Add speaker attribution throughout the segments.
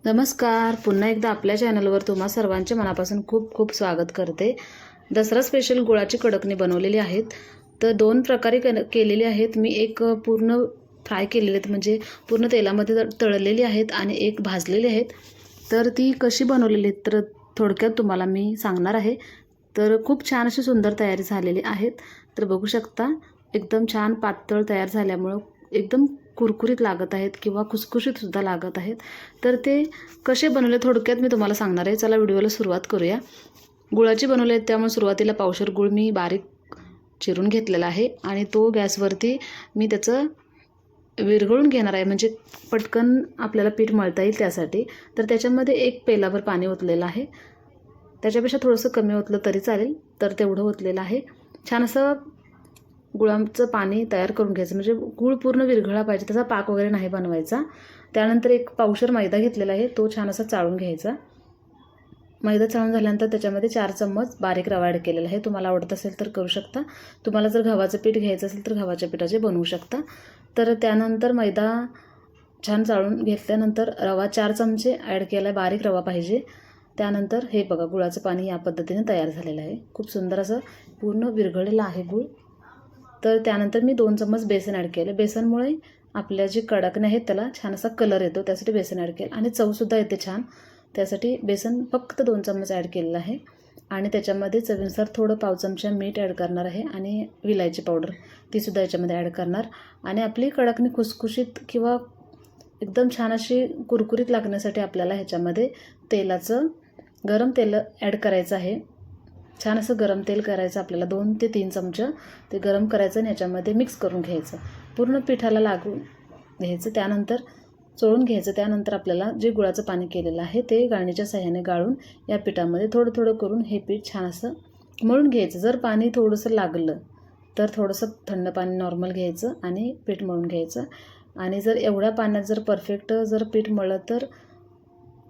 Speaker 1: नमस्कार. पुन्हा एकदा आपल्या चॅनलवर तुम्हा सर्वांचे मनापासून खूप खूप स्वागत करते. दसरा स्पेशल गुळाची कडकणी बनवलेली आहेत. तर दोन प्रकारे केलेली आहेत. मी एक पूर्ण फ्राय केलेली आहेत, म्हणजे पूर्ण तेलामध्ये तळलेली आहेत, आणि एक भाजलेली आहेत. तर ती कशी बनवलेली आहेत तर थोडक्यात तुम्हाला मी सांगणार आहे. तर खूप छान अशी सुंदर तयारी झालेली आहेत. तर बघू शकता, एकदम छान पातळ तयार झाल्यामुळं एकदम कुरकुरीत लागत आहेत किंवा खुसखुशीतसुद्धा लागत आहेत. तर ते कसे बनवले थोडक्यात मी तुम्हाला सांगणार आहे. चला व्हिडिओला सुरुवात करूया. गुळाची बनवले आहेत, त्यामुळे सुरुवातीला पावशेर गुळ मी बारीक चिरून घेतलेला आहे, आणि तो गॅसवरती मी त्याचं विरघळून घेणार आहे, म्हणजे पटकन आपल्याला पीठ मळता येईल त्यासाठी. तर त्याच्यामध्ये 1 पेलाभर पाणी ओतलेलं आहे. त्याच्यापेक्षा थोडंसं कमी ओतलं तरी चालेल. तर तेवढं ओतलेलं आहे. छान असं गुळाचं पाणी तयार करून घ्यायचं, म्हणजे गूळ पूर्ण विरघळला पाहिजे, त्याचा पाक वगैरे नाही बनवायचा. त्यानंतर 1 पावशेर मैदा घेतलेला आहे, तो छान असा चाळून घ्यायचा. मैदा चाळून झाल्यानंतर त्याच्यामध्ये 4 चम्मच बारीक रवा ॲड केलेला आहे. तुम्हाला आवडत असेल तर करू शकता. तुम्हाला जर गव्हाचं पीठ घ्यायचं असेल तर गव्हाच्या पिठाचे बनवू शकता. तर त्यानंतर मैदा छान चाळून घेतल्यानंतर रवा 4 चमचे ॲड केला आहे, बारीक रवा पाहिजे. त्यानंतर हे बघा, गुळाचं पाणी या पद्धतीने तयार झालेलं आहे. खूप सुंदर असं पूर्ण विरघळलेलं आहे गूळ. तर त्यानंतर मी 2 चम्मच बेसन ॲड केलं. बेसनमुळे आपल्या जी कडकण्या आहेत त्याला छान असा कलर येतो, त्यासाठी बेसन ॲड केलं, आणि चवसुद्धा येते छान. त्यासाठी बेसन फक्त 2 चम्मच ॲड केलेलं आहे. आणि त्याच्यामध्ये चवीनुसार थोडं पाव चमचा मीठ ॲड करणार आहे, आणि विलायची पावडर तीसुद्धा याच्यामध्ये ॲड करणार. आणि आपली कडकणी खुसखुशीत किंवा एकदम छान अशी कुरकुरीत लागण्यासाठी आपल्याला ह्याच्यामध्ये गरम तेल ॲड करायचं आहे. छान असं गरम तेल करायचं आपल्याला, 2 ते 3 चमचे ते गरम करायचं, आणि ह्याच्यामध्ये मिक्स करून घ्यायचं, पूर्ण पिठाला लागून घ्यायचं. त्यानंतर चोळून घ्यायचं. त्यानंतर आपल्याला जे गुळाचं पाणी केलेलं आहे ते गाळणीच्या साह्याने गाळून या पिठामध्ये थोडं थोडं करून हे पीठ छान असं मळून घ्यायचं. जर पाणी थोडंसं लागलं तर थोडंसं थंड पाणी नॉर्मल घ्यायचं आणि पीठ मळून घ्यायचं. आणि जर एवढ्या पाण्यात जर परफेक्ट जर पीठ मळलं तर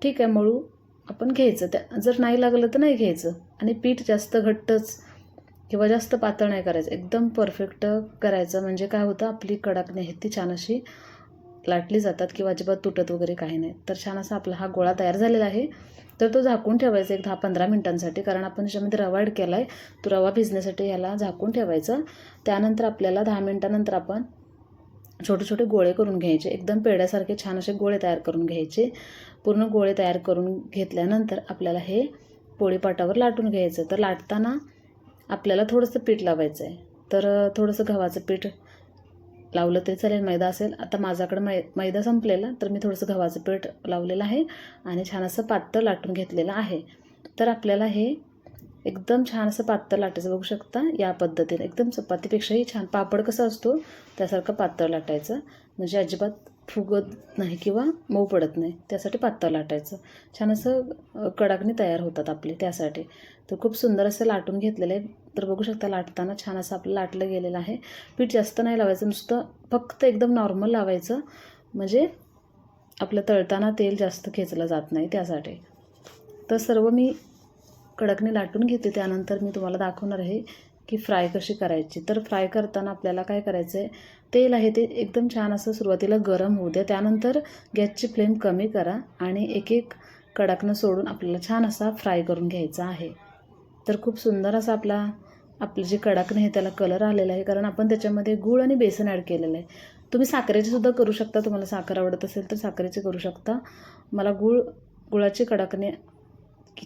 Speaker 1: ठीक आहे, मळू आपण घ्यायचं. जर नाही लागलं तर नाही घ्यायचं. आणि पीठ जास्त घट्टच किंवा जास्त पातळ नाही करायचं, एकदम परफेक्ट करायचं. म्हणजे काय होतं, आपली कडकणी आहे ती छान अशी लाटली जातात किंवा अजिबात तुटत वगैरे काही नाही. तर छान असा आपला हा गोळा तयार झालेला आहे. तर तो झाकून ठेवायचा 10-15 मिनिटांसाठी, कारण आपण त्याच्यामध्ये रवा ॲड केला आहे. तो रवा भिजण्यासाठी याला झाकून ठेवायचा. त्यानंतर आपल्याला 10 मिनिटानंतर आपण छोटे छोटे गोळे करून घ्यायचे, एकदम पेढ्यासारखे छान असे गोळे तयार करून घ्यायचे. पूर्ण गोळे तयार करून घेतल्यानंतर आपल्याला हे पोळीपाटावर लाटून घ्यायचं. तर लाटताना आपल्याला थोडंसं पीठ लावायचं आहे. तर थोडंसं गव्हाचं पीठ लावलं तरी चालेल, मैदा असेल. आता माझ्याकडं मैदा संपलेला, तर मी थोडंसं गव्हाचं पीठ लावलेलं आहे, आणि छान असं पातळ लाटून घेतलेलं आहे. तर आपल्याला हे एकदम छान असं पातळ लाटायचं. बघू शकता या पद्धतीने एकदम चपातीपेक्षाही छान, पापड कसा असतो त्यासारखं पातळ लाटायचं, म्हणजे अजिबात फुगत नाही किंवा मऊ पडत नाही, त्यासाठी पातळ लाटायचं. छान असं कडाकणी तयार होतात आपले त्यासाठी. तर खूप सुंदर असं लाटून घेतलेलं आहे. तर बघू शकता, लाटताना छान असं आपलं लाटलं गेलेलं आहे. पीठ जास्त नाही लावायचं, नुसतं फक्त एकदम नॉर्मल लावायचं, म्हणजे आपलं तळताना तेल जास्त खेचलं जात नाही त्यासाठी. तर सर्व मी कडकणी लाटून घेते. त्यानंतर मी तुम्हाला दाखवणार आहे की फ्राय कशी करायची. तर फ्राय करताना आपल्याला काय करायचं आहे, तेल आहे ते एकदम छान असं सुरुवातीला गरम होऊ द्या. त्यानंतर गॅसची फ्लेम कमी करा, आणि एक एक कडकणं सोडून आपल्याला छान असा फ्राय करून घ्यायचा आहे. तर खूप सुंदर असा आपलं जे कडकणं आहे त्याला कलर आलेला आहे, कारण आपण त्याच्यामध्ये गूळ आणि बेसन ॲड केलेलं आहे. तुम्ही साखरेचीसुद्धा करू शकता, तुम्हाला साखर आवडत असेल तर साखरेची करू शकता. मला गुळाची कडकणे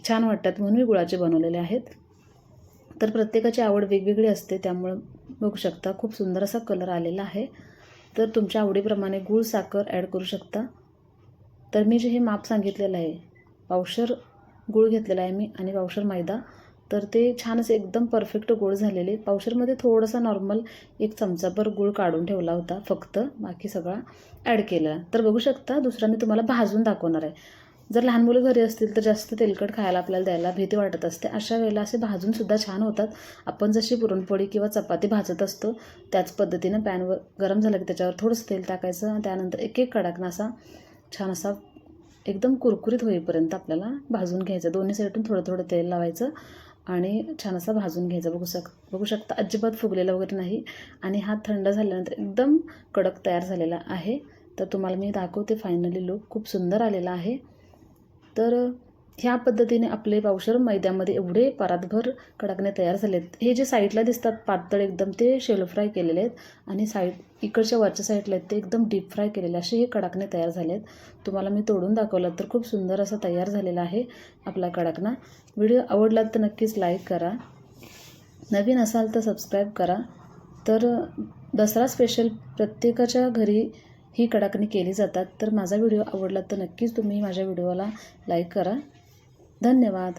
Speaker 1: छान वाटतात म्हणून मी गुळाचे बनवलेले आहेत. तर प्रत्येकाची आवड वेगवेगळी असते, त्यामुळं बघू शकता खूप सुंदर असा कलर आलेला आहे. तर तुमच्या आवडीप्रमाणे गूळ साखर ॲड करू शकता. तर मी जे हे माप सांगितलेलं आहे, पावशेर गूळ घेतलेला आहे मी आणि पावशेर मैदा, तर ते छान असे एकदम परफेक्ट गोळ झालेले. पावशेरमध्ये थोडासा नॉर्मल 1 चमचाभर गूळ काढून ठेवला होता फक्त, बाकी सगळा ॲड केला. तर बघू शकता, दुसरा मी तुम्हाला भाजून दाखवणार आहे. जर लहान मुलं घरी असतील तर जास्त तेलकट खायला आपल्याला द्यायला भीती वाटत असते, अशा वेळेला असे भाजूनसुद्धा छान होतात. आपण जशी पुरणपोळी किंवा चपाती भाजत असतो त्याच पद्धतीनं पॅनवर गरम झालं की त्याच्यावर थोडंसं तेल टाकायचं. त्यानंतर एक एक कडकना असा छान असा एकदम कुरकुरीत होईपर्यंत आपल्याला भाजून घ्यायचं. दोन्ही साईडून थोडं थोडं तेल लावायचं आणि छान असा भाजून घ्यायचा. बघू शकता अजिबात फुगलेलं वगैरे नाही, आणि हा थंड झाल्यानंतर एकदम कडक तयार झालेला आहे. तर तुम्हाला मी दाखवते फायनली लूक खूप सुंदर आलेला आहे. तर ह्या पद्धतीने आपले पावशर मैद्यामध्ये एवढे परातभर कडाकणे तयार झालेत. हे जे साईडला दिसतात पातळ एकदम ते शेलो फ्राय केलेले आहेत आणि इकडच्या वरच्या साईडला आहेत ते एकदम डीप फ्राय केलेले असे हे कडाकणे तयार झाले आहेत. तुम्हाला मी तोडून दाखवलं तर खूप सुंदर असा तयार झालेला आहे आपला कडाकणा. व्हिडिओ आवडला तर नक्कीच लाईक करा, नवीन असाल तर सबस्क्राईब करा. तर दसरा स्पेशल प्रत्येकाच्या घरी ही कडाकणी केली जातात. तर माझा व्हिडिओ आवडला तर नक्कीच तुम्ही माझ्या व्हिडिओला लाईक करा. धन्यवाद.